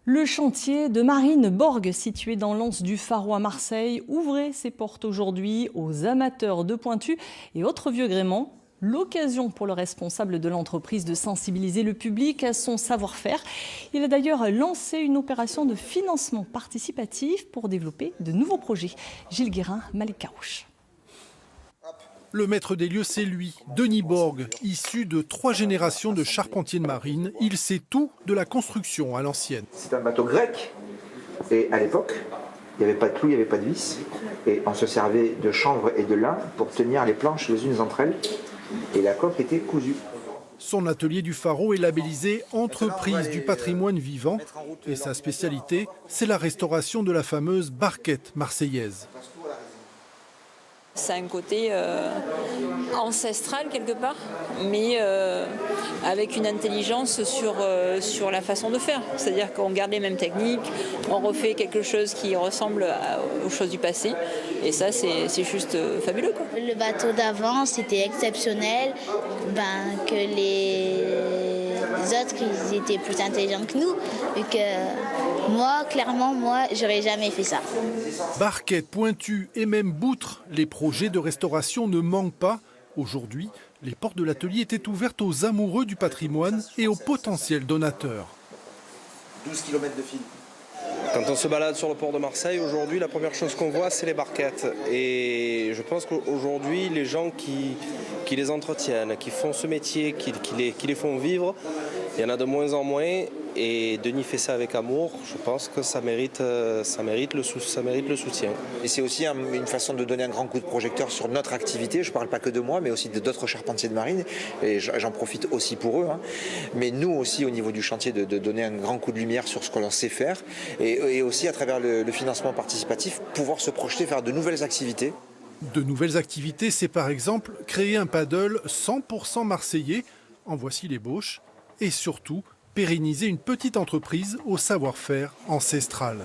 Le chantier de Marine Borg, situé dans l'anse du Pharaon à Marseille, ouvrait ses portes aujourd'hui aux amateurs de pointus et autres vieux gréements. L'occasion pour le responsable de l'entreprise de sensibiliser le public à son savoir-faire. Il a d'ailleurs lancé une opération de financement participatif pour développer de nouveaux projets. Gilles Guérin, Malek Karouche. Le maître des lieux, c'est lui, Denis Borg, issu de 3 générations de charpentiers de marine. Il sait tout de la construction à l'ancienne. C'est un bateau grec et à l'époque, il n'y avait pas de clous, il n'y avait pas de vis. Et on se servait de chanvre et de lin pour tenir les planches les unes entre elles. Et la coque était cousue. Son atelier du Pharaon est labellisé Entreprise du patrimoine vivant. Et sa spécialité, c'est la restauration de la fameuse barquette marseillaise. Ça a un côté ancestral quelque part, mais avec une intelligence sur la façon de faire. C'est-à-dire qu'on garde les mêmes techniques, on refait quelque chose qui ressemble aux choses du passé. Et ça, c'est juste fabuleux, quoi. Le bateau d'avant, c'était exceptionnel. Que les autres, ils étaient plus intelligents que nous. Et que moi, clairement, j'aurais jamais fait ça. Barquettes, pointus et même boutres, les projets de restauration ne manquent pas. Aujourd'hui, les portes de l'atelier étaient ouvertes aux amoureux du patrimoine et aux potentiels donateurs. 12 km de fil. Quand on se balade sur le port de Marseille, aujourd'hui, la première chose qu'on voit, c'est les barquettes. Et je pense qu'aujourd'hui, les gens qui les entretiennent, qui font ce métier, qui les font vivre, il y en a de moins en moins. Et Denis fait ça avec amour. Je pense que ça mérite le soutien. Et c'est aussi une façon de donner un grand coup de projecteur sur notre activité. Je ne parle pas que de moi, mais aussi d'autres charpentiers de marine. Et j'en profite aussi pour eux. Mais nous aussi, au niveau du chantier, de donner un grand coup de lumière sur ce que l'on sait faire. Et aussi, à travers le financement participatif, pouvoir se projeter vers de nouvelles activités. De nouvelles activités, c'est par exemple créer un paddle 100% marseillais. En voici l'ébauche. Et surtout, pérenniser une petite entreprise au savoir-faire ancestral.